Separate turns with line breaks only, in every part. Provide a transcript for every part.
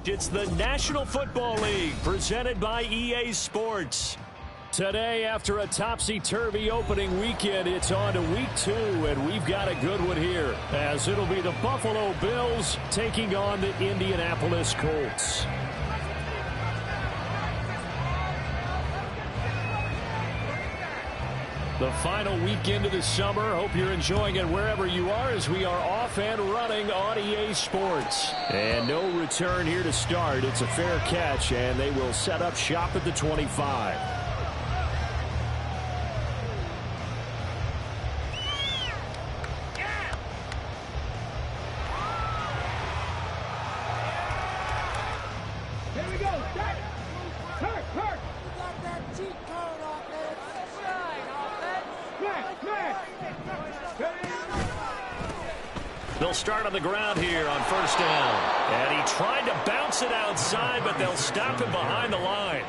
It's the National Football League presented by EA Sports. Today, after a topsy-turvy opening weekend, it's on to week 2, and we've got a good one here, as it'll be the Buffalo Bills taking on the Indianapolis Colts. The final weekend of the summer. Hope you're enjoying it wherever you are as we are off and running on EA Sports. And no return here to start. It's a fair catch, and they will set up shop at the 25. They'll start on the ground here on first down. And he tried to bounce it outside, but they'll stop him behind the line.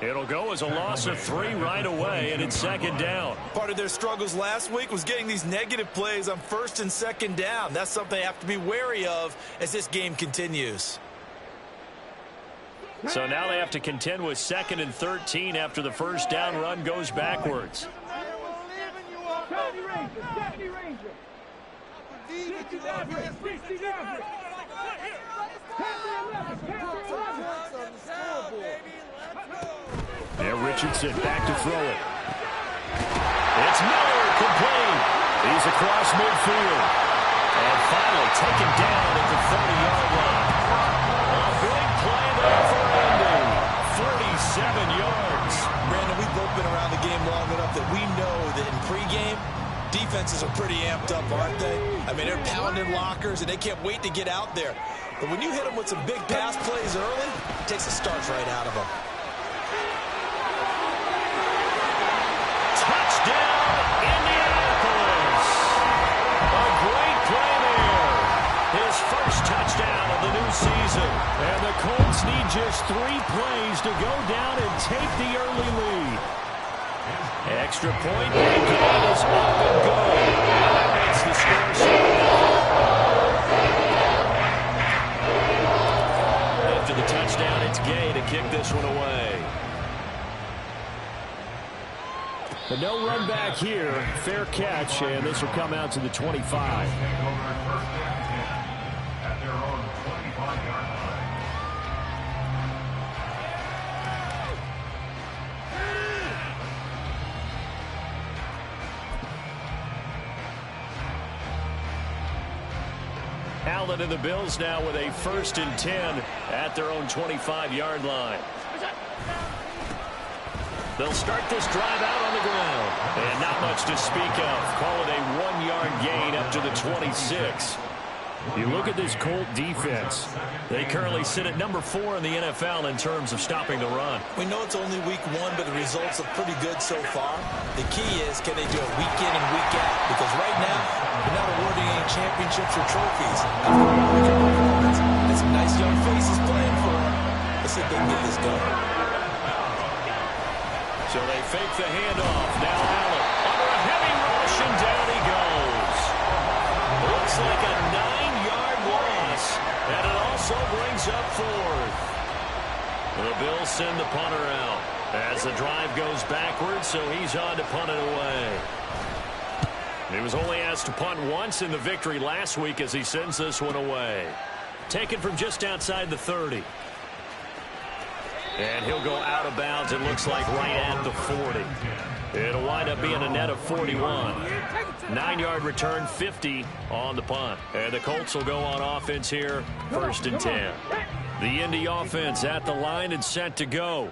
It'll go as a loss of 3 right away, and it's second down.
Part of their struggles last week was getting these negative plays on first and second down. That's something they have to be wary of as this game continues.
So now they have to contend with 2nd and 13 after the first down run goes backwards. And Richardson back to throw it. It's Miller, complete. He's across midfield. And finally taken down at the 30-yard line. A big play there for Indy. 47 yards.
Brandon, we've both been around the game long enough that we know that in pregame, defenses are pretty amped up, aren't they? I mean, they're pounding lockers, and they can't wait to get out there. But when you hit them with some big pass plays early, it takes the starch right out of them.
Touchdown, Indianapolis. A great play there. His first touchdown of the new season. And the Colts need just 3 plays to go down and take the early lead. Extra point, and game is up and good. That makes the score 7-0. After the touchdown, it's Gay to kick this one away. But no run back here. Fair catch, and this will come out to the 25. Allen and the Bills now with a 1st and 10 at their own 25-yard line. They'll start this drive out on the ground. And not much to speak of. Call it a 1-yard gain up to the 26. You look at this Colt defense. They currently sit at number 4 in the NFL in terms of stopping the run.
We know it's only week 1, but the results look pretty good so far. The key is, can they do it week in and week out? Because right now, they're not awarding any championships or trophies after a week of performance. And some nice young faces playing for them. Let's see if they can get this done.
So they fake the handoff. Now Allen under a heavy rush, and down he goes. Looks like a 9-yard loss, and it also brings up 4th. The Bills send the punter out as the drive goes backwards, so he's on to punt it away. He was only asked to punt once in the victory last week as he sends this one away. Taken from just outside the 30. And he'll go out of bounds, it looks like right at the 40. It'll wind up being a net of 41. 9-yard return, 50 on the punt. And the Colts will go on offense here, 1st and 10. The Indy offense at the line and set to go.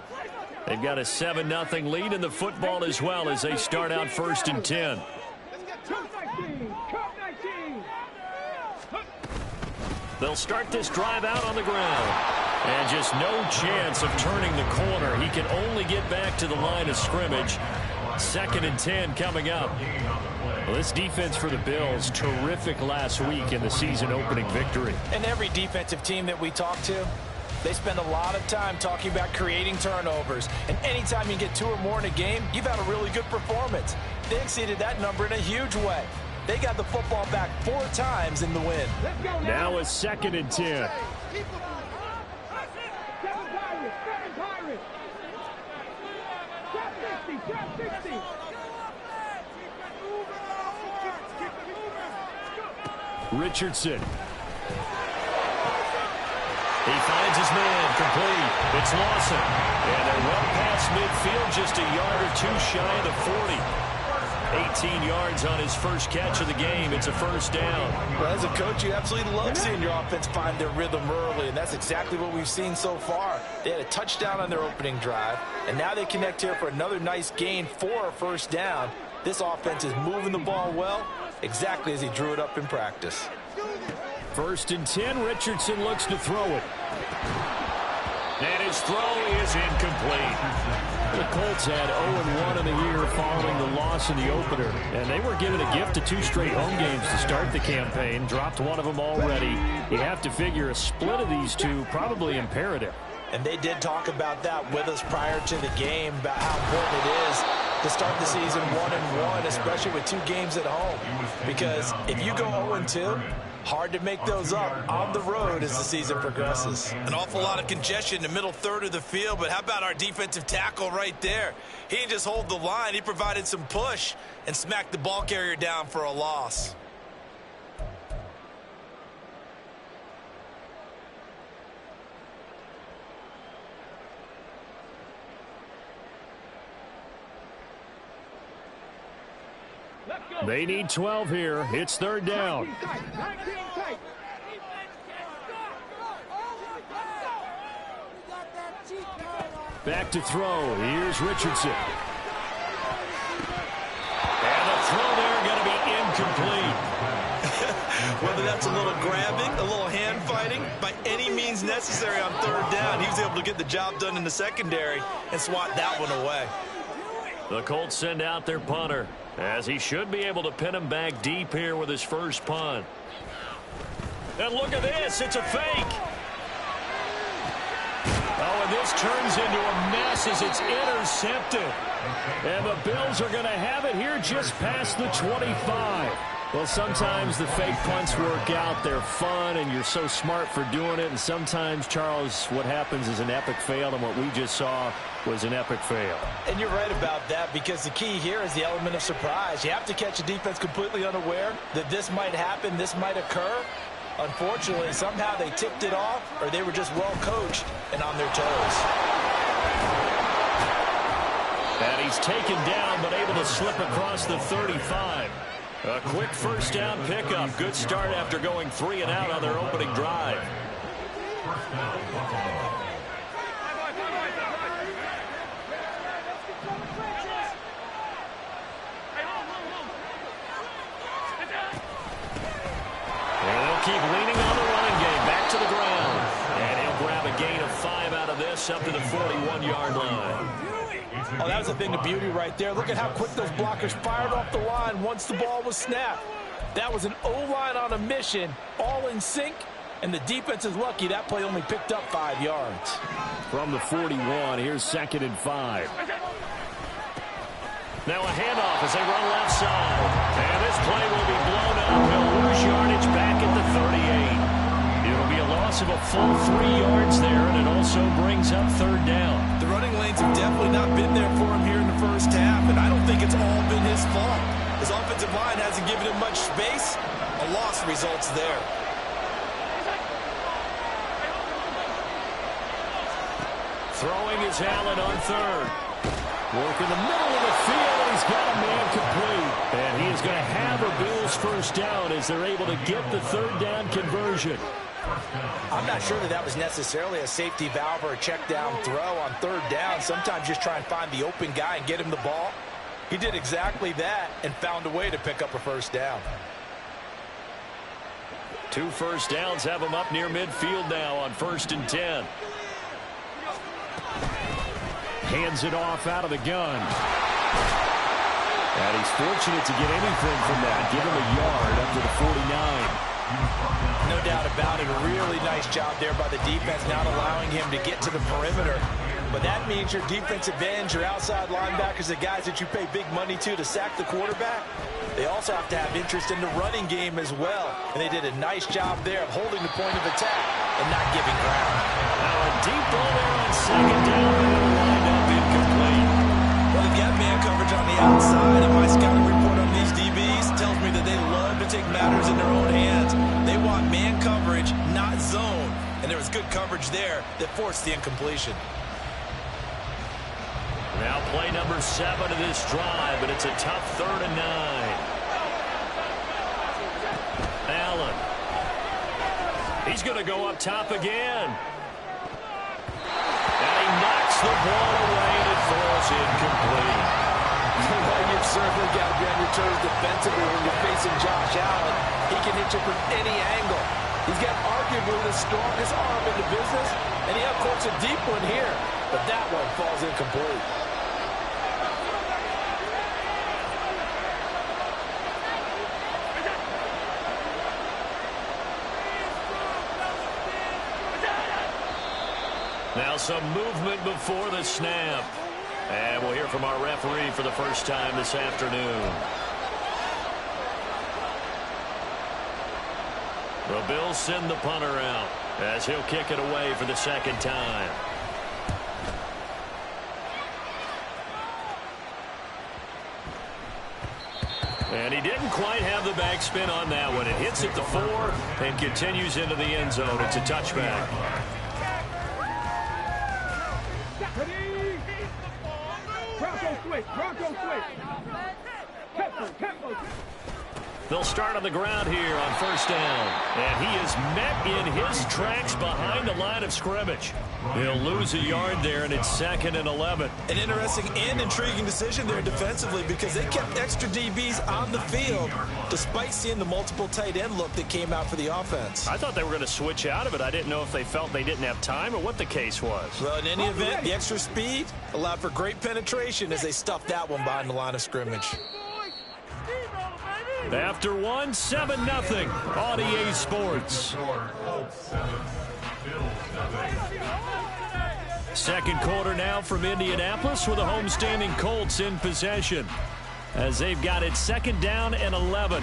They've got a 7-0 lead in the football as well as they start out 1st and 10. They'll start this drive out on the ground. And just no chance of turning the corner. He can only get back to the line of scrimmage. 2nd and 10 coming up. Well, this defense for the Bills, terrific last week in the season-opening victory.
And every defensive team that we talk to, they spend a lot of time talking about creating turnovers. And anytime you get 2 or more in a game, you've had a really good performance. They exceeded that number in a huge way. They got the football back 4 times in the win.
Now a 2nd and 10. Richardson. He finds his man, complete. It's Lawson. And they're well past midfield, just a yard or two shy of the 40. 18 yards on his first catch of the game. It's a first down.
Well, as a coach, you absolutely love seeing your offense find their rhythm early, and that's exactly what we've seen so far. They had a touchdown on their opening drive, and now they connect here for another nice gain for a first down. This offense is moving the ball well, exactly as he drew it up in practice.
1st and 10, Richardson looks to throw it. And his throw is incomplete. The Colts had 0-1 in the year following the loss in the opener. And they were given a gift of 2 straight home games to start the campaign. Dropped one of them already. You have to figure a split of these two probably imperative.
And they did talk about that with us prior to the game, about how important it is to start the season 1-1, especially with 2 games at home. Because if you go 0-2, hard to make those up on the road as the season progresses. An awful lot of congestion in the middle third of the field, but how about our defensive tackle right there? He didn't just hold the line, he provided some push and smacked the ball carrier down for a loss.
They need 12 here. It's 3rd down. Back to throw. Here's Richardson. And the throw there going to be incomplete.
Whether that's a little grabbing, a little hand fighting, by any means necessary on 3rd down, he was able to get the job done in the secondary and swat that one away.
The Colts send out their punter, as he should be able to pin him back deep here with his first punt. And look at this. It's a fake. Oh, and this turns into a mess as it's intercepted. And the Bills are going to have it here just past the 25. Well, sometimes the fake punts work out. They're fun, and you're so smart for doing it. And sometimes, Charles, what happens is an epic fail, and what we just saw was an epic fail.
And you're right about that, because the key here is the element of surprise. You have to catch a defense completely unaware that this might happen, this might occur. Unfortunately, somehow they tipped it off, or they were just well coached and on their toes.
And he's taken down, but able to slip across the 35. A quick first down pickup. Good start after going 3 and out on their opening drive. And they'll keep leaning on the running game. Back to the ground. And he'll grab a gain of 5 out of this up to the 41-yard line.
Oh, that was a thing of beauty right there. Look at how quick those blockers fired off the line once the ball was snapped. That was an O-line on a mission, all in sync, and the defense is lucky that play only picked up 5 yards.
From the 41, here's 2nd and 5. Now a handoff as they run left side. And this play will be blown up. He'll lose yardage back at the 38. It'll be a loss of a full 3 yards there, and it also brings up 3rd down.
The running lanes have definitely not been there for him here in the first half, and I don't think it's all been his fault. His offensive line hasn't given him much space. A loss results there.
Throwing is Allen on 3rd. Work in the middle of the field, and he's got a man complete. And he is going to have a Bills first down as they're able to get the 3rd down conversion.
I'm not sure that was necessarily a safety valve or a check down throw on 3rd down. Sometimes just try and find the open guy and get him the ball. He did exactly that and found a way to pick up a first down.
2 first downs have him up near midfield now on 1st and 10. Hands it off out of the gun. And he's fortunate to get anything from that. Give him a yard up to the 49.
No doubt about it. A really nice job there by the defense, not allowing him to get to the perimeter. But that means your defensive ends, your outside linebackers, the guys that you pay big money to sack the quarterback, they also have to have interest in the running game as well. And they did a nice job there of holding the point of attack and not giving ground.
Now a deep ball there on 2nd down, and it'll wind up incomplete.
Well, the outside, and my scouting report on these DBs tells me that they love to take matters in their own hands. They want man coverage, not zone. And there was good coverage there that forced the incompletion.
Now play number 7 of this drive, but it's a tough 3rd and 9. Allen. He's going to go up top again. And he knocks the ball away, and it falls incomplete.
Well, you've certainly got to be on your toes defensively when you're facing Josh Allen. He can hit you from any angle. He's got arguably the strongest arm in the business, and he outcourts a deep one here. But that one falls incomplete.
Now some movement before the snap. And we'll hear from our referee for the first time this afternoon. The Bills send the punter out as he'll kick it away for the 2nd time. And he didn't quite have the backspin on that one. It hits at the 4 and continues into the end zone. It's a touchback. They'll start on the ground here on 1st down. And he is met in his tracks behind the line of scrimmage. He'll lose a yard there, and it's 2nd and 11.
An interesting and intriguing decision there defensively because they kept extra DBs on the field despite seeing the multiple tight end look that came out for the offense.
I thought they were going to switch out of it. I didn't know if they felt they didn't have time or what the case was.
Well, in any event, the extra speed allowed for great penetration as they stuffed that one behind the line of scrimmage.
After 1, 7-0 on EA Sports. 2nd quarter now from Indianapolis with the homestanding Colts in possession as they've got it 2nd down and 11.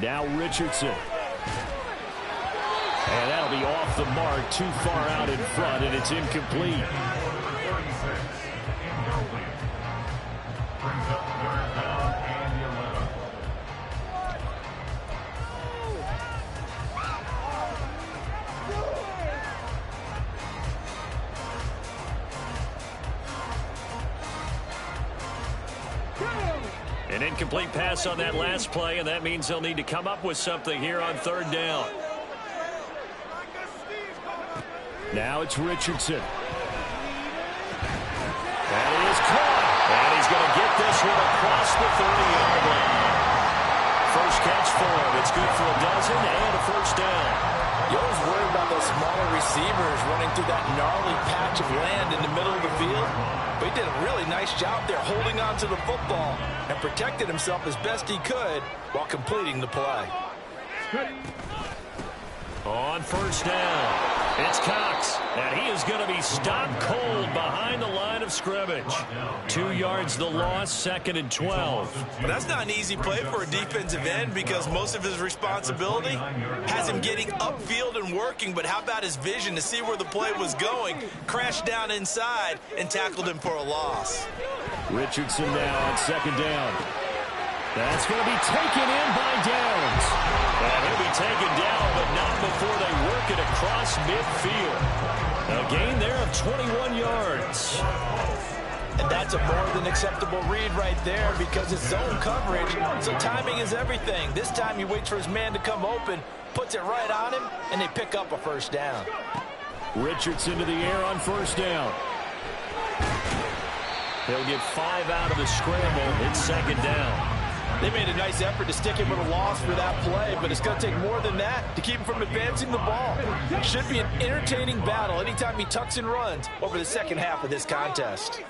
Now Richardson. And that'll be off the mark, too far out in front, and it's incomplete. An incomplete pass on that last play, and that means they'll need to come up with something here on 3rd down. Now it's Richardson. That is caught. And he's going to get this one across the 30-yard line. First catch for him. It's good for a dozen and a 1st down.
You always worry about those smaller receivers running through that gnarly patch of land in the middle of the field. But he did a really nice job there holding on to the football and protected himself as best he could while completing the play.
On 1st down, it's Cox, and he is going to be stopped cold behind the line of scrimmage. 2 yards the loss, 2nd and 12.
But that's not an easy play for a defensive end because most of his responsibility has him getting upfield and working, but how about his vision to see where the play was going, crashed down inside, and tackled him for a loss.
Richardson now on 2nd down. That's going to be taken in by Downs. And he'll be taken down, but not before they work it across midfield. A gain there of 21 yards.
And that's a more than acceptable read right there because it's zone coverage, so timing is everything. This time he waits for his man to come open, puts it right on him, and they pick up a 1st down.
Richardson to the air on 1st down. He'll get 5 out of the scramble. It's 2nd down.
They made a nice effort to stick him with a loss for that play, but it's going to take more than that to keep him from advancing the ball. Should be an entertaining battle anytime he tucks and runs over the 2nd half of this contest.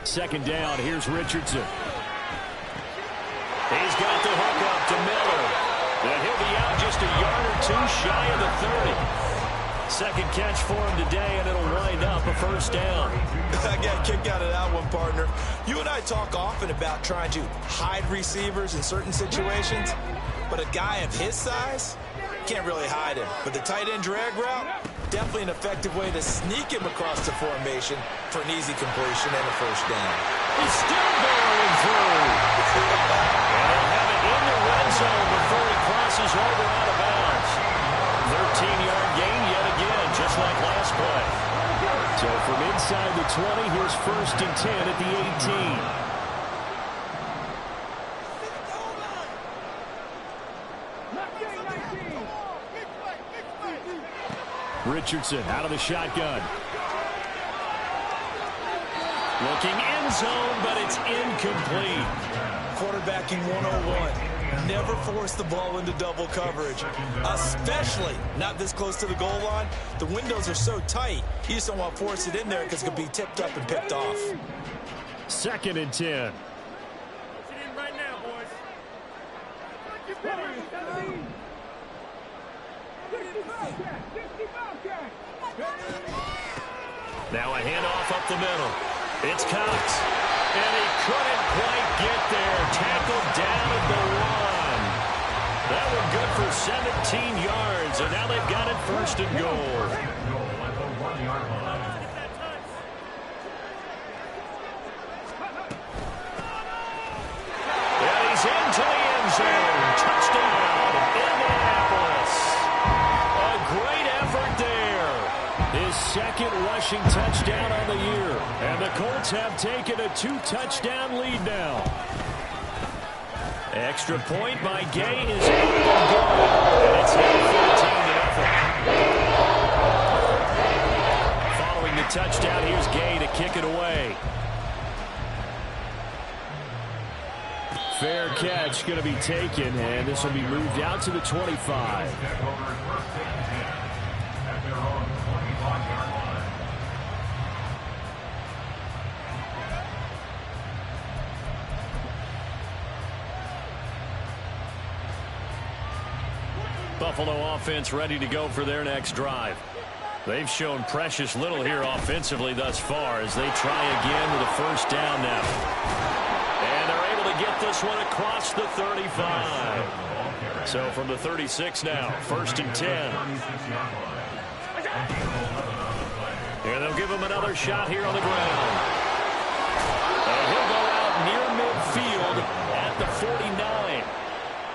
Second down, here's Richardson. He's got the hook up to Miller. And he'll be out just a yard or 2 shy of the 30. catch for him today, and it'll wind up a first down.
I got a kick out of that one, partner. You and I talk often about trying to hide receivers in certain situations, but a guy of his size can't really hide him. But the tight end drag route, definitely an effective way to sneak him across the formation for an easy completion and a first down.
He's still going through. And he'll have it in the red zone before he crosses over out of bounds. 13-yard gain yet again, just like last play. So from inside the 20, here's 1st and 10 at the 18. Richardson out of the shotgun. Looking end zone, but it's incomplete.
Quarterbacking 101. Never force the ball into double coverage, especially not this close to the goal line. The windows are so tight, you just don't want to force it in there because it could be tipped up and picked off.
2nd and 10. Now a handoff up the middle. It's Cox. And he couldn't quite get there. Tackled down at the 1. That one good for 17 yards. And now they've got it 1st and goal. And he's into the end zone. Touchdown, Indianapolis. A great effort there. His 2nd rushing touchdown on the year. And the Colts have taken a 2-touchdown lead now. Extra point by Gay is good. And it's now 14-0. Following the touchdown, here's Gay to kick it away. Fair catch going to be taken, and this will be moved out to the 25. Buffalo offense ready to go for their next drive. They've shown precious little here offensively thus far as they try again with a first down now. And they're able to get this one across the 35. So from the 36 now, 1st and 10. And they'll give him another shot here on the ground. And he'll go out near midfield at the 49.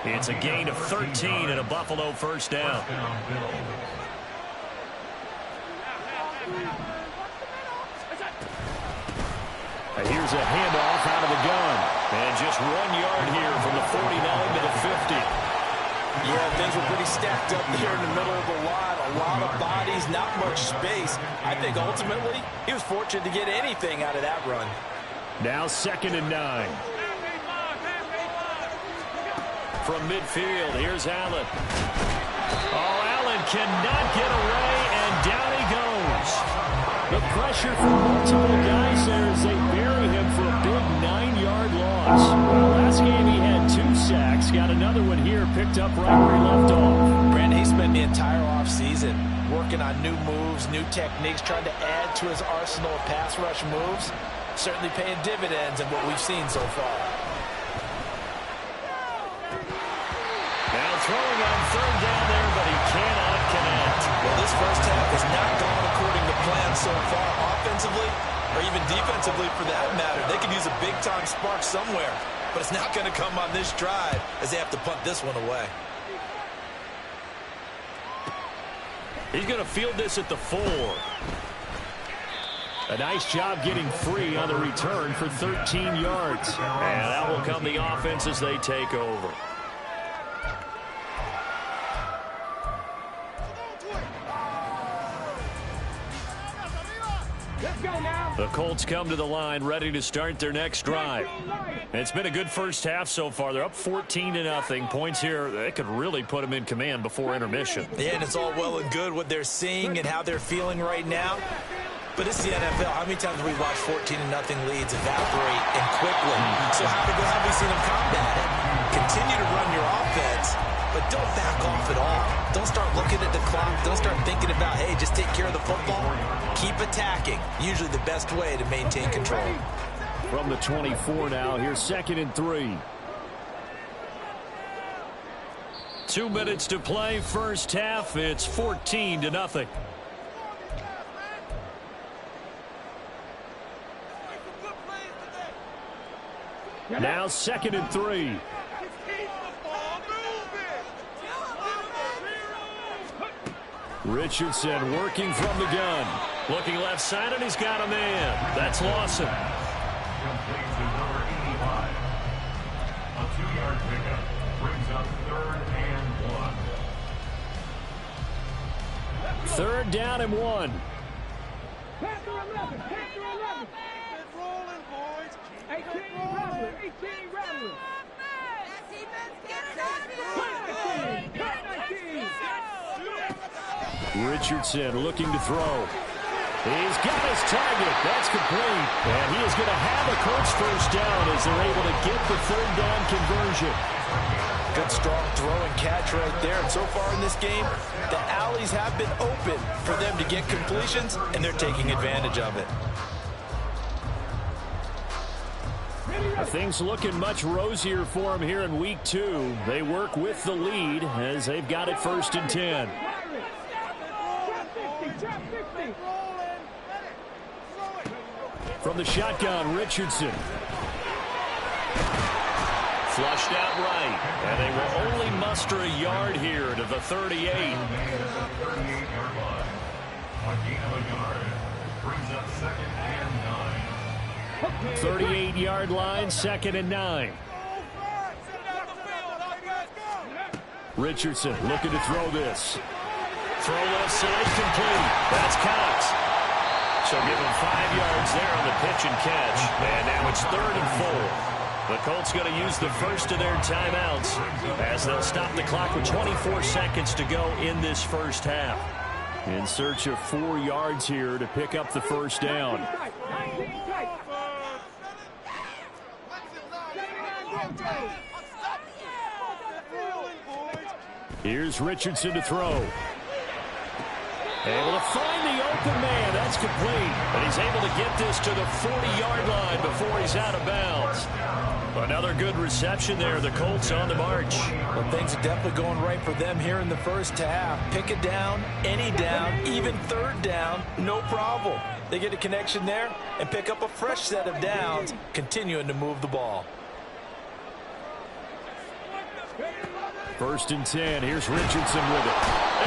It's a gain of 13 and a Buffalo first down. And here's a handoff out of the gun. And just 1 yard here from the 49 to the 50.
Yeah, things were pretty stacked up there in the middle of the line. A lot of bodies, not much space. I think ultimately he was fortunate to get anything out of that run.
Now 2nd and 9. From midfield, here's Allen. Oh, Allen cannot get away, and down he goes. The pressure from multiple guys there as they bury him for a big 9-yard loss. Well, last game he had 2 sacks. Got another one here, picked up right where he left off.
Brandon, he spent the entire offseason working on new moves, new techniques, trying to add to his arsenal of pass rush moves. Certainly paying dividends in what we've seen so far.
Now throwing on 3rd down there, but he cannot connect.
Well, this first half has not gone according to plan so far offensively, or even defensively for that matter. They could use a big-time spark somewhere, but it's not going to come on this drive as they have to punt this one away.
He's going to field this at the 4. A nice job getting free on the return for 13 yards. And that will come the offense as they take over. The Colts come to the line ready to start their next drive. It's been a good first half so far. They're up 14-0. Points here, they could really put them in command before intermission.
Yeah, and it's all well and good what they're seeing and how they're feeling right now. But it's the NFL. How many times have we watched 14-0 leads evaporate and quickly? So how have we seen them combat it? Continue to run your offense, but don't back off at all. Don't start looking at the clock. Don't start thinking about, hey, just take care of the football. Keep attacking. Usually the best way to maintain control.
From the 24 now, here's 2nd and 3. 2 minutes to play, first half. It's 14-0. Now 2nd and 3. Richardson working from the gun. Looking left side, and he's got a man. That's Lawson.
Complete to number 85. A 2-yard pickup brings up 3rd and 1.
3rd down and 1.
Pass to 11. Pass to 11. Keep rolling, boys. 18 rattling. 18 rattling.
Richardson looking to throw. He's got his target. That's complete. And he is going to have a Colts first down as they're able to get the 3rd down conversion.
Good, strong throw and catch right there. And so far in this game, the alleys have been open for them to get completions, and they're taking advantage of it.
Things looking much rosier for them here in week 2. They work with the lead as they've got it 1st and 10. From the shotgun, Richardson. Flushed out right. And they will only muster a yard here to the 38. 38-yard line, 2nd and 9. Richardson looking to throw this. Throw left side, complete. That's Cox. So give him 5 yards there on the pitch and catch. And now it's 3rd and 4. The Colts going to use the first of their timeouts as they'll stop the clock with 24 seconds to go in this first half. In search of 4 yards here to pick up the first down. Here's Richardson to throw. Able to find the open man. That's complete. And he's able to get this to the 40-yard line before he's out of bounds. Another good reception there. The Colts on the march.
Well, things are definitely going right for them here in the first half. Pick a down, any down, even 3rd down, no problem. They get a connection there and pick up a fresh set of downs, continuing to move the ball.
1st and 10. Here's Richardson with it.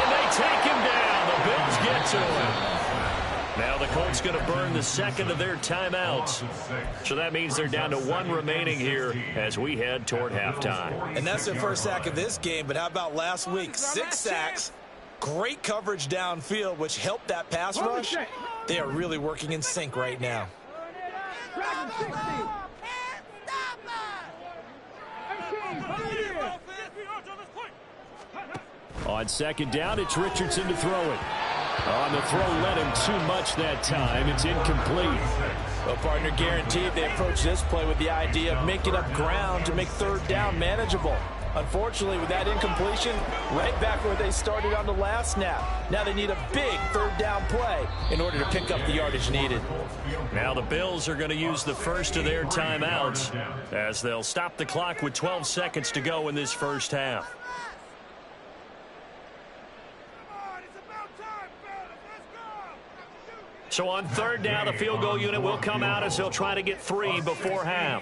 And they take him down. The Bills get to him. Now the Colts going to burn the 2nd of their timeouts. So that means they're down to 1 remaining here as we head toward halftime.
And that's their first sack of this game, but how about last week? 6 sacks, great coverage downfield, which helped that pass rush. They are really working in sync right now.
On 2nd down, it's Richardson to throw it. On the throw, led him too much that time. It's incomplete.
Well, partner, guaranteed they approach this play with the idea of making up ground to make 3rd down manageable. Unfortunately, with that incompletion, right back where they started on the last snap. Now they need a big 3rd down play in order to pick up the yardage needed.
Now the Bills are going to use the first of their timeouts as they'll stop the clock with 12 seconds to go in this first half. So on 3rd down, the field goal unit will come out as they'll try to get 3 before half.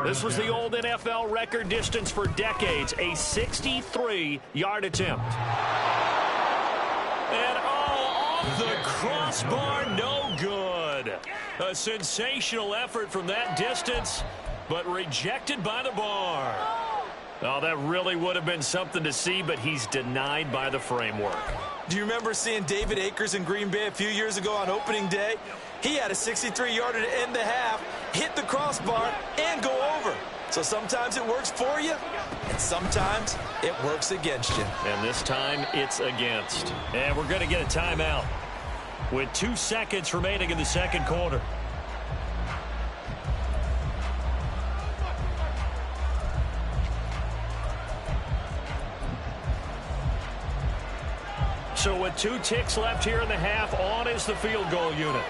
This was the old NFL record distance for decades, a 63-yard attempt. And off the crossbar, no good. A sensational effort from that distance, but rejected by the bar. Oh, that really would have been something to see, but he's denied by the framework.
Do you remember seeing David Akers in Green Bay a few years ago on opening day? He had a 63-yarder to end the half, hit the crossbar, and go over. So sometimes it works for you, and sometimes it works against you.
And this time, it's against. And we're going to get a timeout with 2 seconds remaining in the 2nd quarter. So with 2 ticks left here in the half, on is the field goal unit.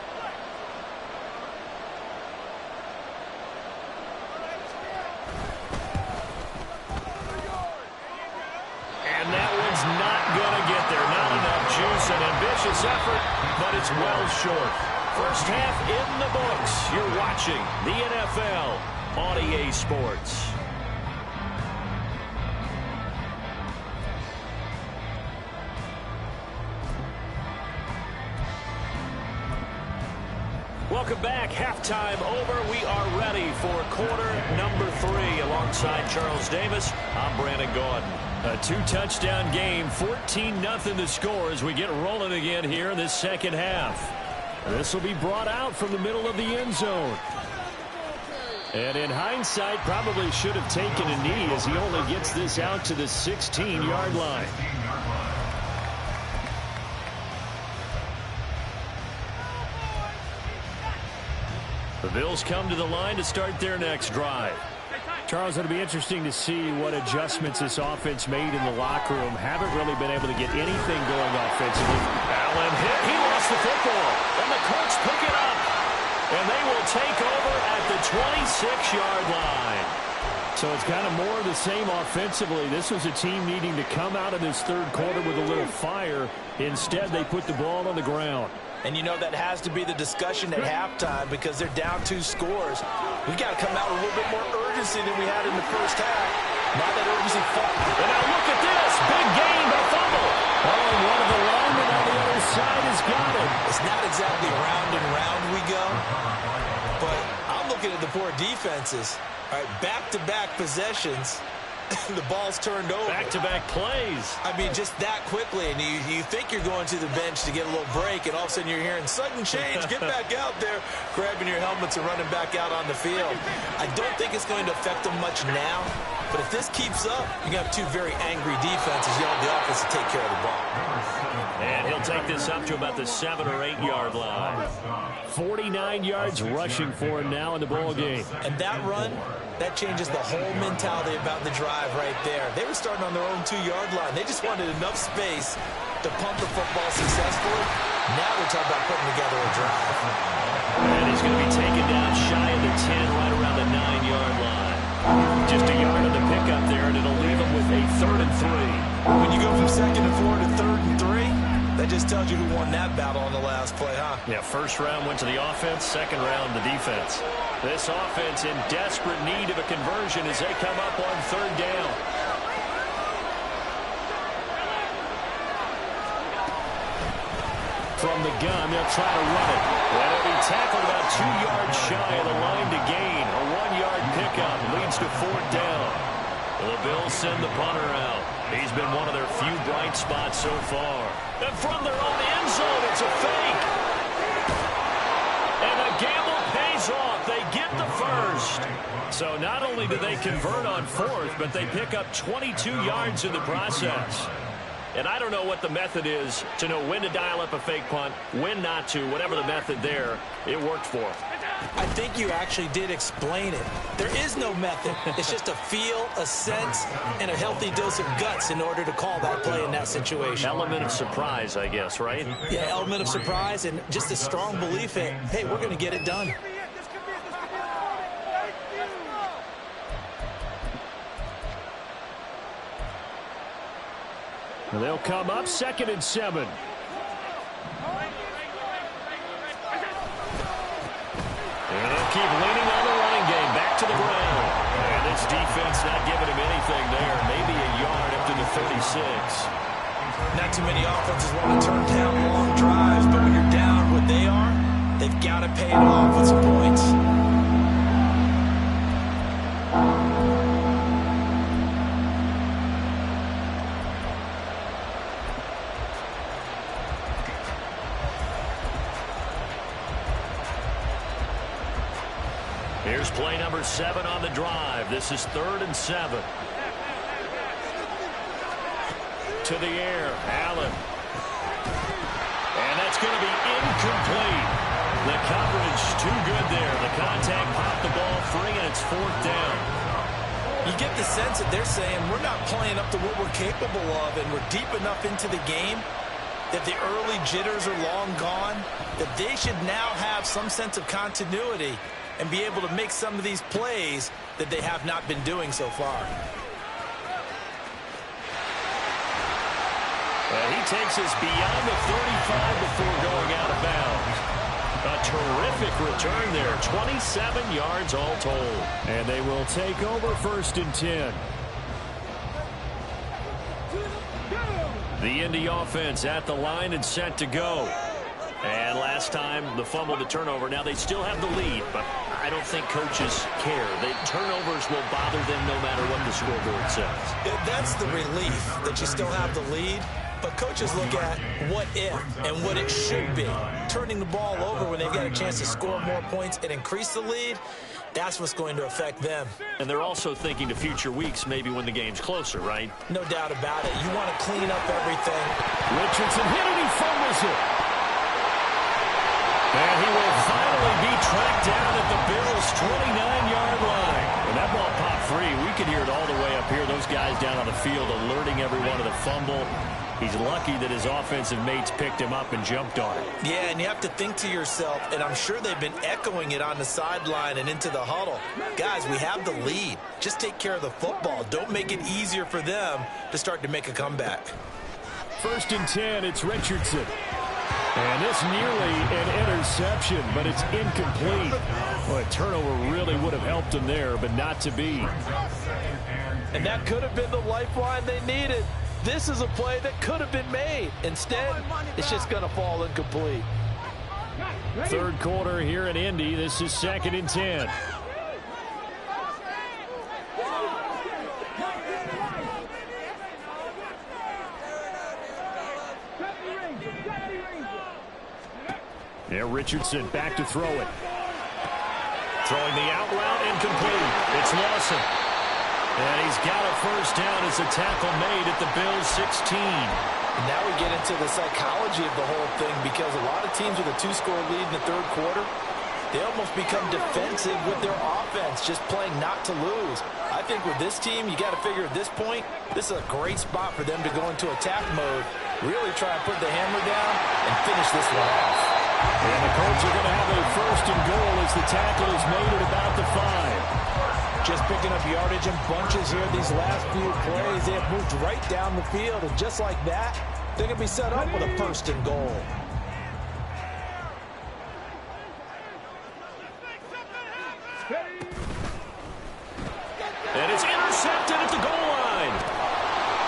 And that one's not going to get there. Not enough juice. An ambitious effort, but it's well short. First half in the books. You're watching the NFL on EA Sports. Welcome back. Halftime over. We are ready for quarter number 3. Alongside Charles Davis, I'm Brandon Gaudin. A 2-touchdown game, 14-0 the score as we get rolling again here in this second half. This will be brought out from the middle of the end zone. And in hindsight, probably should have taken a knee as he only gets this out to the 16-yard line. The Bills come to the line to start their next drive. Charles, it'll be interesting to see what adjustments this offense made in the locker room. Haven't really been able to get anything going offensively. Allen hit. He lost the football. And the Colts pick it up. And they will take over at the 26-yard line. So it's kind of more of the same offensively. This was a team needing to come out of this third quarter with a little fire. Instead, they put the ball on the ground.
And you know that has to be the discussion at halftime because they're down 2 scores. We got to come out with a little bit more urgency than we had in the first half. Now that urgency falls.
And now look at this. Big gain, but fumble. Oh, and one of the linemen on the other side has got it.
It's not exactly round and round we go, but I'm looking at the poor defenses. All right, back-to-back possessions. The ball's turned over.
Back-to-back plays.
I mean, just that quickly, and you think you're going to the bench to get a little break, and all of a sudden you're hearing sudden change. Get back out there, grabbing your helmets and running back out on the field. I don't think it's going to affect them much now, but if this keeps up, you're going to have 2 very angry defenses. You have the offense to take care of the ball.
And he'll take this up to about the 7 or 8 yard line. 49 yards rushing for him now in the ball game.
And that run, that changes the whole mentality about the drive right there. They were starting on their own 2-yard line. They just wanted enough space to pump the football successfully. Now they're talking about putting together a drive.
And he's going to be taken down shy of the 10, right around the 9-yard line. Just a yard of the pickup there, and it'll leave him with a 3rd and 3.
When you go from 2nd and 4 to 3rd and 3, that just tells you who won that battle on the last play, huh?
Yeah, first round went to the offense, second round the defense. This offense in desperate need of a conversion as they come up on 3rd down. From the gun, they'll try to run it. And it'll be tackled about 2 yards shy of the line to gain. A 1-yard pickup leads to 4th down. The Bills send the punter out. He's been one of their few bright spots so far. And from their own end zone, it's a fake. And the gamble pays off. They get the first. So not only do they convert on 4th, but they pick up 22 yards in the process. And I don't know what the method is to know when to dial up a fake punt, when not to, whatever the method there, it worked for them.
I think you actually did explain it. There is no method. It's just a feel, a sense, and a healthy dose of guts in order to call that play in that situation.
Element of surprise, I guess, right?
Yeah, element of surprise and just a strong belief that, hey, we're going to get it done.
They'll come up 2nd and 7. And they'll keep leaning on the running game. Back to the ground. And this defense not giving him anything there. Maybe a yard up to the 36.
Not too many offenses want to turn down long drives, but when you're down what they are, they've got to pay it off with some points.
Here's play number 7 on the drive. This is 3rd and 7. To the air, Allen. And that's going to be incomplete. The coverage too good there. The contact popped the ball free, and it's 4th down.
You get the sense that they're saying we're not playing up to what we're capable of, and we're deep enough into the game that the early jitters are long gone, that they should now have some sense of continuity and be able to make some of these plays that they have not been doing so far.
And he takes us beyond the 35 before going out of bounds. A terrific return there, 27 yards all told.
And they will take over 1st and 10.
The Indy offense at the line and set to go. And last time, the fumble to turnover. Now they still have the lead, but I don't think coaches care. The turnovers will bother them no matter what the scoreboard says.
That's the relief that you still have the lead. But coaches look at what if and what it should be. Turning the ball over when they've got a chance to score more points and increase the lead, that's what's going to affect them.
And they're also thinking to future weeks, maybe when the game's closer, right?
No doubt about it. You want to clean up everything.
Richardson hit it, he fumbles it.
And he will finally be tracked down at the Bills' 29-yard line. And that ball popped free. We could hear it all the way up here. Those guys down on the field alerting everyone of the fumble. He's lucky that his offensive mates picked him up and jumped on it.
Yeah, and you have to think to yourself, and I'm sure they've been echoing it on the sideline and into the huddle. Guys, we have the lead. Just take care of the football. Don't make it easier for them to start to make a comeback.
1st and 10, it's Richardson. And this nearly an interception, but it's incomplete. Well, a turnover really would have helped them there, but not to be.
And that could have been the lifeline they needed. This is a play that could have been made. Instead, it's just going to fall incomplete.
3rd quarter here in Indy. This is 2nd and 10. Yeah, Richardson back to throw it.
Throwing the out route incomplete. It's Lawson. And he's got a 1st down as a tackle made at the Bills' 16.
And now we get into the psychology of the whole thing, because a lot of teams with a 2-score lead in the 3rd quarter, they almost become defensive with their offense, just playing not to lose. I think with this team, you got to figure at this point, this is a great spot for them to go into attack mode, really try and put the hammer down and finish this one off.
And the Colts are going to have a 1st and goal as the tackle is made at about the 5.
Just picking up yardage in bunches here these last few plays. They have moved right down the field, and just like that, they're going to be set up with a 1st and goal.
And it's intercepted at the goal line.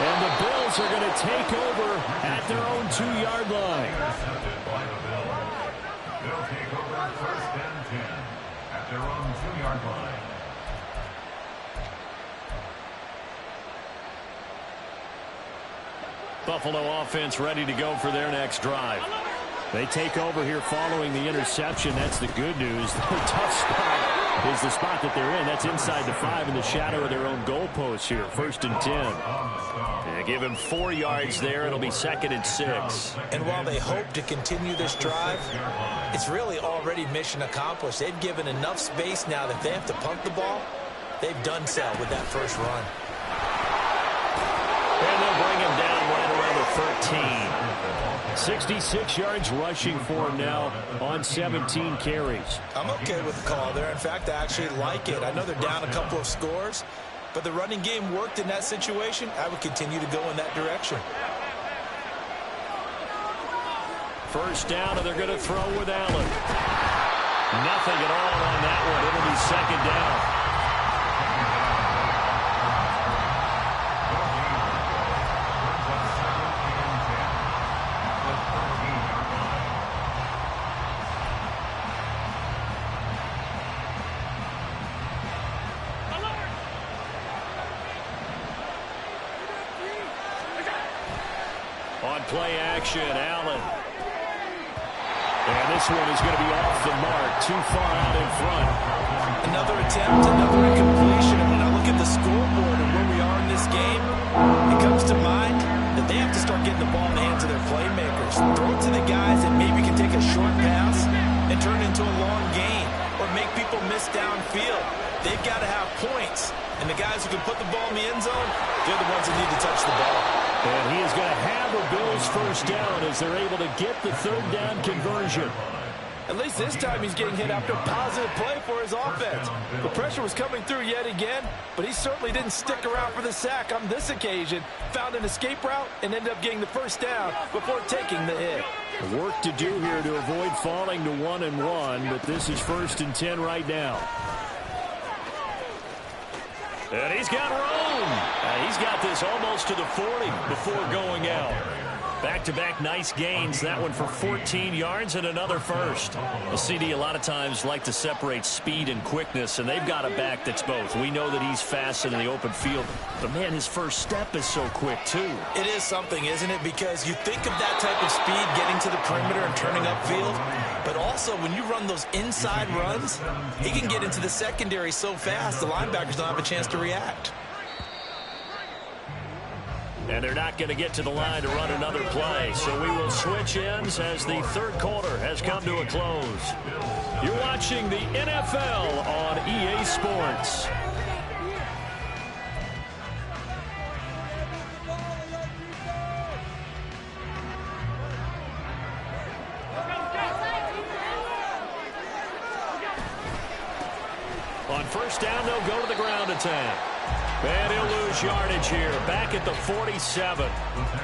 And the Bills are going to take over at their own 2-yard line.
Intercepted by the Bills. They'll take over 1st and 10 at their own 2-yard line.
Buffalo offense ready to go for their next drive.
They take over here following the interception. That's the good news. The tough spot is the spot that they're in. That's inside the 5 in the shadow of their own goalpost here. 1st and 10.
Yeah, give him 4 yards there. It'll be 2nd and 6.
And while they hope to continue this drive, it's really already mission accomplished. They've given enough space now that if they have to punt the ball, they've done so with that 1st run.
And they'll bring him down right around the 13.
66 yards rushing for him now on 17 carries.
I'm okay with the call there. In fact, I actually like it. I know they're down a couple of scores, but the running game worked in that situation. I would continue to go in that direction.
1st down, and they're going to throw with Allen. Nothing at all on that one. It'll be 2nd down. On play action, Allen.
And this one is going to be off the mark, too far out in front.
Another attempt, another incompletion. And when I look at the scoreboard and where we are in this game, it comes to mind that they have to start getting the ball in the hands of their playmakers. Throw it to the guys that maybe can take a short pass and turn it into a long gain. Or or make people miss downfield. They've got to have points. And the guys who can put the ball in the end zone, they're the ones that need to touch the ball.
And he is going to have a Bills first down as they're able to get the third down conversion.
At least this time he's getting hit after a positive play for his offense. The pressure was coming through yet again, but he certainly didn't stick around for the sack on this occasion. Found an escape route and ended up getting the first down before taking the hit.
Work to do here to avoid falling to 1-1, but this is 1st and 10 right now. And he's got room. He's got this almost to the 40 before going out. Back-to-back nice gains. That one for 14 yards and another first. The CD a lot of times like to separate speed and quickness, and they've got a back that's both. We know that he's fast in the open field, but, man, his first step is so quick, too.
It is something, isn't it? Because you think of that type of speed getting to the perimeter and turning upfield, but also when you run those inside runs, he can get into the secondary so fast the linebackers don't have a chance to react.
And they're not going to get to the line to run another play. So we will switch ends as the third quarter has come to a close. You're watching the NFL on EA Sports. On first down, they'll go to the ground attack. And he'll lose yardage here, back at the 47.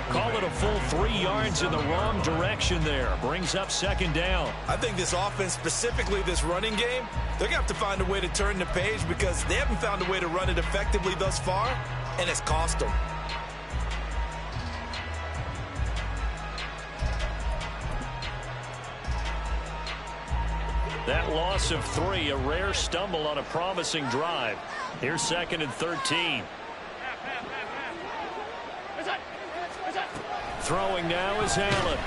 Call it a full 3 yards in the wrong direction there. Brings up second down.
I think this offense, specifically this running game, they're going to have to find a way to turn the page because they haven't found a way to run it effectively thus far, and it's cost them.
That loss of 3, a rare stumble on a promising drive. Here's 2nd and 13. Throwing now is Allen.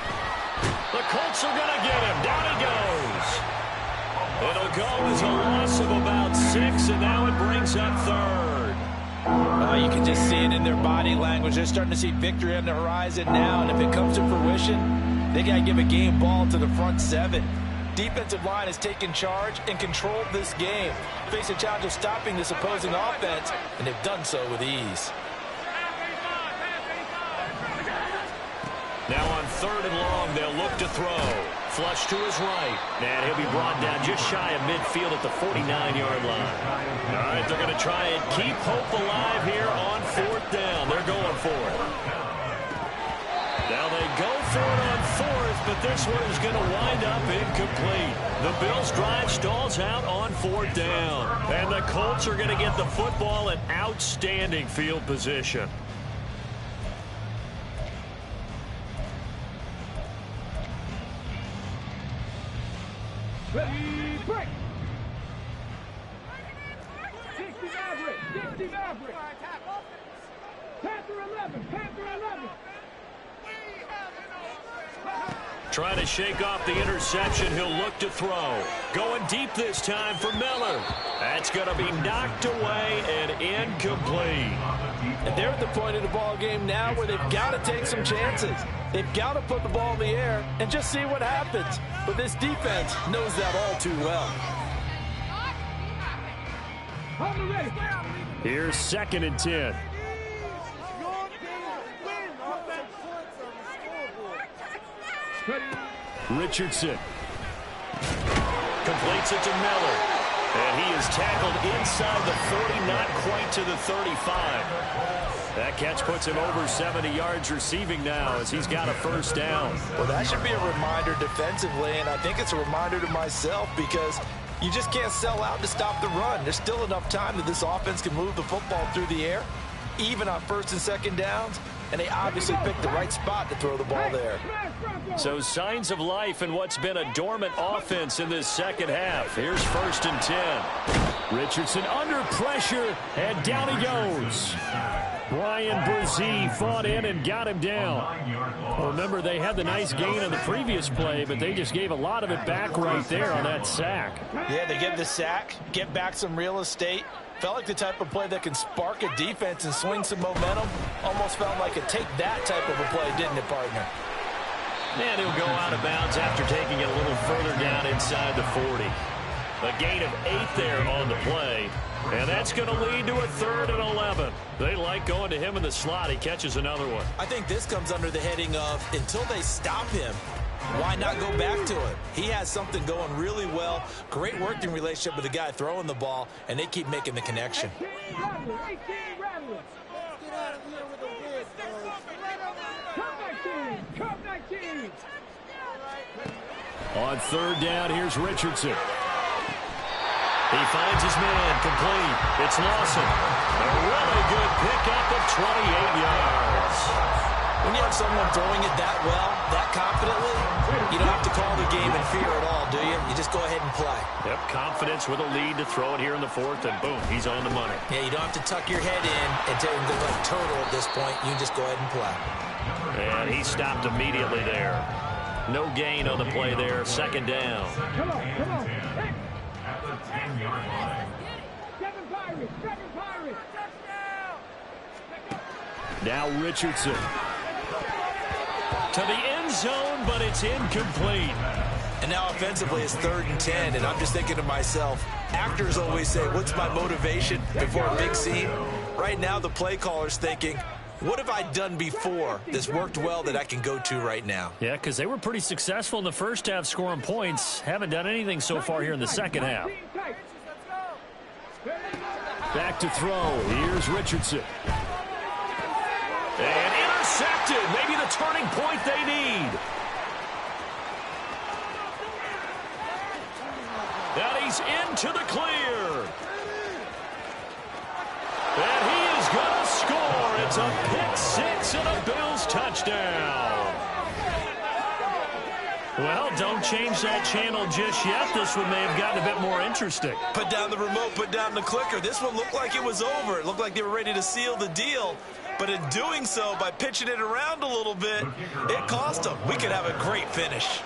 The Colts are going to get him. Down he goes. It'll go as a loss of about 6, and now it brings up 3rd.
You can just see it in their body language. They're starting to see victory on the horizon now, and if it comes to fruition, they got to give a game ball to the front 7. Defensive line has taken charge and controlled this game. Face a challenge of stopping this opposing offense, and they've done so with ease.
Now on 3rd and long, they'll look to throw. Flush to his right. And he'll be brought down just shy of midfield at the 49-yard line. All right, they're going to try and keep hope alive here on 4th down. They're going for it. Now they go for it on 4th, but this one is going to wind up incomplete. The Bills' drive stalls out on 4th down. And the Colts are going to get the football in outstanding field position.
Ready, break. 60 Maverick, 60 Maverick. Panther 11, Panther 11.
Trying to shake off the interception. He'll look to throw. Going deep this time for Miller. That's going to be knocked away and incomplete.
And they're at the point of the ball game now where they've got to take some chances. They've got to put the ball in the air and just see what happens. But this defense knows that all too well.
Here's 2nd and 10. Richardson completes it to Miller, and he is tackled inside the 40, not quite to the 35. That catch puts him over 70 yards receiving now as he's got a first down.
Well, that should be a reminder defensively, and I think it's a reminder to myself because you just can't sell out to stop the run. There's still enough time that this offense can move the football through the air, even on 1st and 2nd downs, and they obviously picked the right spot to throw the ball there.
So signs of life in what's been a dormant offense in this second half. Here's 1st and 10. Richardson under pressure, and down he goes. Brian Brzee fought in and got him down. Well, remember, they had the nice gain on the previous play, but they just gave a lot of it back right there on that sack.
Yeah, they get the sack, get back some real estate. Felt like the type of play that can spark a defense and swing some momentum. Almost felt like a take that type of a play, didn't it, partner?
And he'll go out of bounds after taking it a little further down inside the 40. A gain of 8 there on the play. And that's going to lead to a 3rd and 11. They like going to him in the slot. He catches another one.
I think this comes under the heading of until they stop him, why not go back to it? He has something going really well. Great working relationship with the guy throwing the ball, and they keep making the connection.
On 3rd down, here's Richardson. He finds his man, complete. It's Lawson. A really good pickup of 28 yards.
When you have someone throwing it that well, that confidently, you don't have to call the game in fear at all, do you? You just go ahead and play.
Yep, confidence with a lead to throw it here in the 4th, and boom, he's on the money.
Yeah, you don't have to tuck your head in and go like turtle at this point. You can just go ahead and play.
And he stopped immediately there. No gain on the play there. 2nd down.
Come on.
At the 10-yard line.
Seven Pirates.
Now Richardson. To the end zone, but it's incomplete.
And now offensively it's 3rd and 10, and I'm just thinking to myself, actors always say, what's my motivation before a big scene? Right now the play caller's thinking, what have I done before that's worked well that I can go to right now?
Yeah, because they were pretty successful in the first half scoring points. Haven't done anything so far here in the second half. Back to throw. Here's Richardson. And intercepted. Maybe the turning point they need. And he's into the clear. And he is going to score. It's a pick 6 and a Bills touchdown. Well, don't change that channel just yet. This one may have gotten a bit more interesting.
Put down the remote, put down the clicker. This one looked like it was over. It looked like they were ready to seal the deal. But in doing so, by pitching it around a little bit, it cost them. We could have a great finish.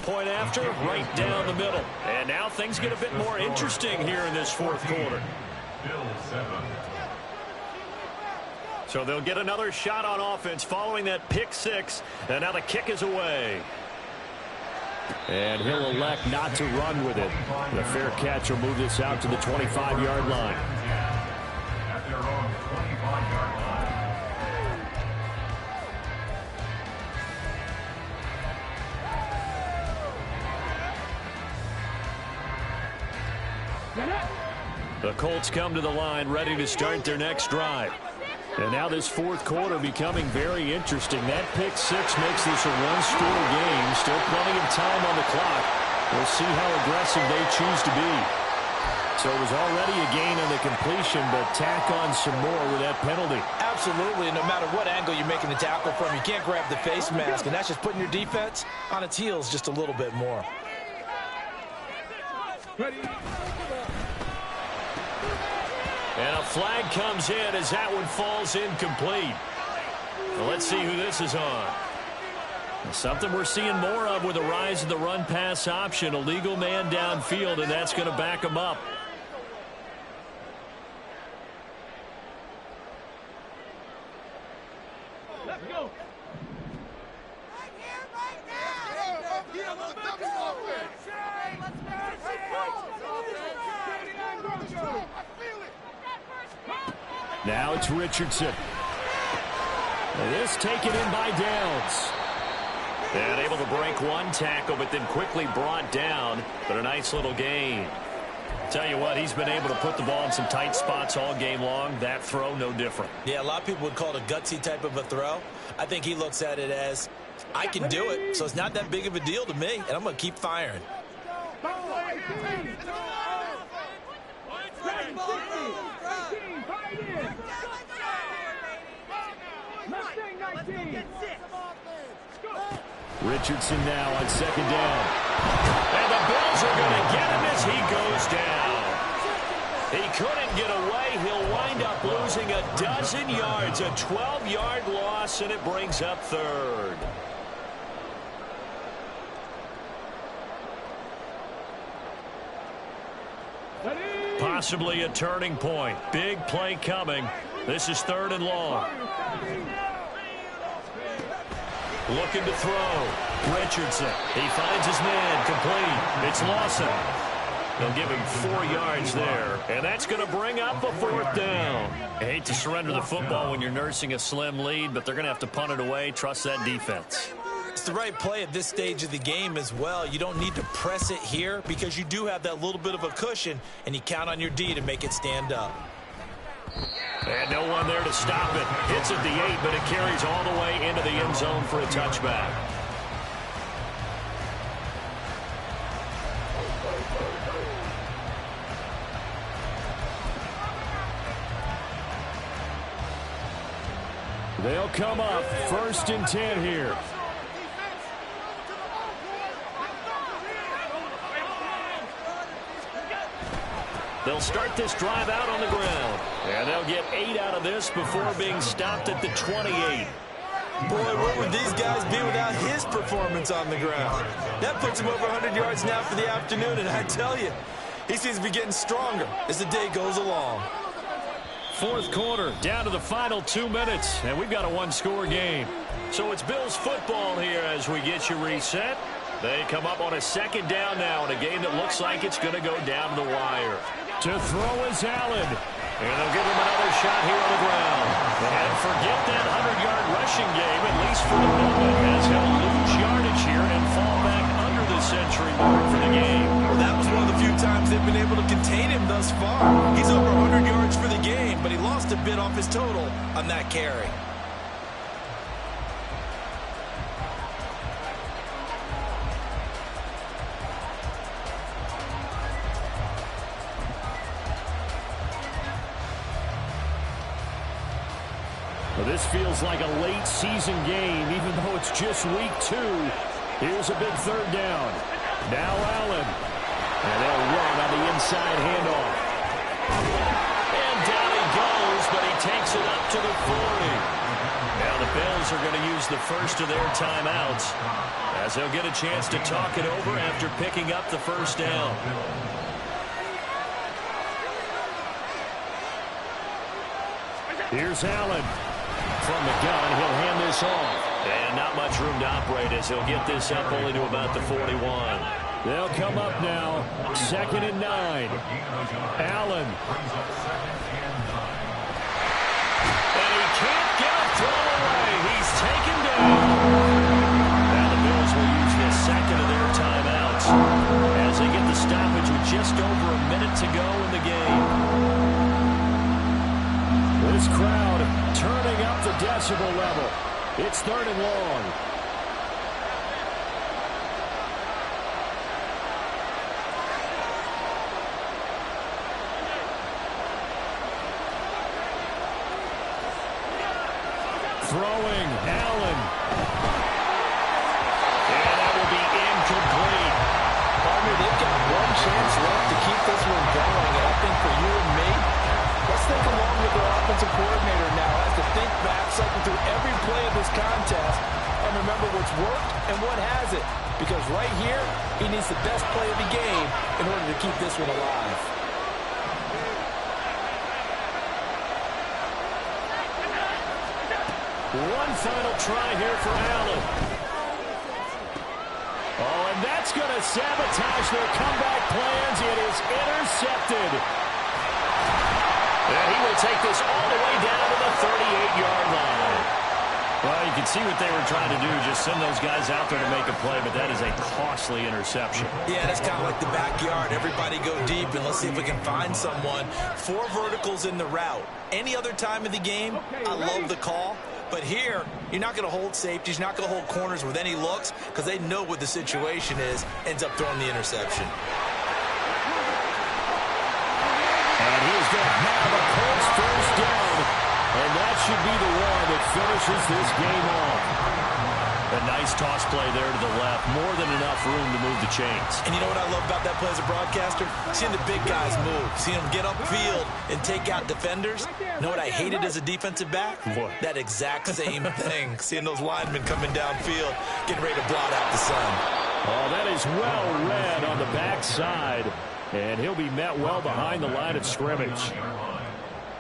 Point after, right down the middle. And now things get a bit more interesting here in this 4th quarter.
Bills 7.
So they'll get another shot on offense following that pick 6. And now the kick is away. And he'll elect not to run with it. The fair catch will move this out to the 25-yard line.
At their own 25-yard line.
The Colts come to the line ready to start their next drive. And now this 4th quarter becoming very interesting. That pick 6 makes this a one-score game. Still plenty of time on the clock. We'll see how aggressive they choose to be. So it was already a gain on the completion, but tack on some more with that penalty.
Absolutely, no matter what angle you're making the tackle from, you can't grab the face mask, and that's just putting your defense on its heels just a little bit more.
And a flag comes in as that one falls incomplete. Well, let's see who this is on. Something we're seeing more of with the rise of the run-pass option. A legal man downfield, and that's going to back him up.
Let's go.
Now it's Richardson. This taken in by Downs. And able to break one tackle, but then quickly brought down. But a nice little gain. Tell you what, he's been able to put the ball in some tight spots all game long. That throw, no different.
Yeah, a lot of people would call it a gutsy type of a throw. I think he looks at it as, I can do it, so it's not that big of a deal to me, and I'm going to keep firing.
Richardson now on 2nd down. And the Bills are going to get him as he goes down. He couldn't get away. He'll wind up losing a dozen yards, a 12-yard loss, and it brings up 3rd. Possibly a turning point. Big play coming. This is 3rd and long. Looking to throw. Richardson. He finds his man complete. It's Lawson. They'll give him 4 yards there, and that's going to bring up a 4th down. I hate to surrender the football when you're nursing a slim lead, but they're going to have to punt it away. Trust that defense.
It's the right play at this stage of the game as well. You don't need to press it here because you do have that little bit of a cushion, and you count on your D to make it stand up.
And no one there to stop it. Hits at the 8, but it carries all the way into the end zone for a touchback. They'll come up 1st and 10 here. They'll start this drive out on the ground. And they'll get 8 out of this before being stopped at the 28.
Boy, where would these guys be without his performance on the ground? That puts him over 100 yards now for the afternoon, and I tell you, he seems to be getting stronger as the day goes along.
4th quarter, down to the final 2 minutes, and we've got a 1-score game. So it's Bills football here as we get you reset. They come up on a 2nd down now in a game that looks like it's going to go down to the wire. To throw is Allen. And they'll give him another shot here on the ground. And forget that 100-yard rushing game, at least for the moment, as he'll lose yardage here and fall back under the century mark for the game.
Well, that was one of the few times they've been able to contain him thus far. He's over 100 yards for the game, but he lost a bit off his total on that carry.
Well, this feels like a late season game, even though it's just week 2. Here's a big 3rd down. Now Allen. And they'll run on the inside handoff. And down he goes, but he takes it up to the 40. Now the Bills are going to use the first of their timeouts as they'll get a chance to talk it over after picking up the 1st down. Here's Allen. From the gun, he'll hand this off. And not much room to operate as he'll get this up only to about the 41. They'll come up now. 2nd and 9. Allen. And he can't get a throw away. He's taken down. Now the Bills will use the 2nd of their timeouts as they get the stoppage with just over a minute to go in the game. This crowd turning up the decibel level. It's 3rd and long. Throwing, Allen. And that will be incomplete.
Partner, they've got one chance left to keep this one going, and I think for you and me, let's think along with their offensive coordinator now as to think back, cycle through every play of this contest, and remember what's worked and what hasn't. Because right here, he needs the best play of the game in order to keep this one alive.
One final try here for Allen. Oh, and that's going to sabotage their comeback plans. It is intercepted. And he will take this all the way down to the 38-yard line. Well, you can see what they were trying to do, just send those guys out there to make a play, but that is a costly interception.
Yeah, that's kind of like the backyard. Everybody go deep, and let's see if we can find someone. 4 verticals in the route. Any other time of the game, I love the call. But here, you're not going to hold safeties, you're not going to hold corners with any looks because they know what the situation is, ends up throwing the interception.
And he's going to have a Colts 1st down, and that should be the one that finishes this game off. A nice toss play there to the left, more than enough room to move the chains.
And you know what I love about that play as a broadcaster? Seeing the big guys move, seeing them get upfield and take out defenders. You know what I hated as a defensive back?
What?
That exact same thing. Seeing those linemen coming downfield, getting ready to blot out the sun.
Oh, that is well read on the backside, and he'll be met well behind the line of scrimmage.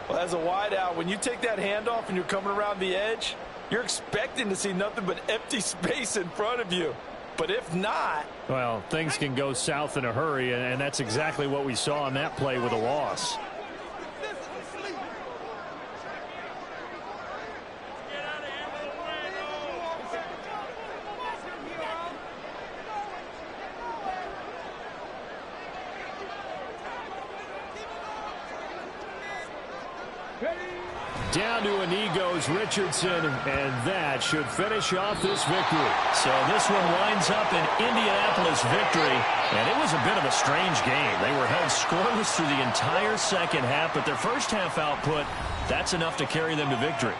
Well, as a wideout, when you take that handoff and you're coming around the edge, you're expecting to see nothing but empty space in front of you. But if not...
Well, things can go south in a hurry, and that's exactly what we saw on that play with a loss. Down to a knee goes Richardson, and that should finish off this victory. So this one winds up an Indianapolis victory, and it was a bit of a strange game. They were held scoreless through the entire second half, but their first half output, that's enough to carry them to victory.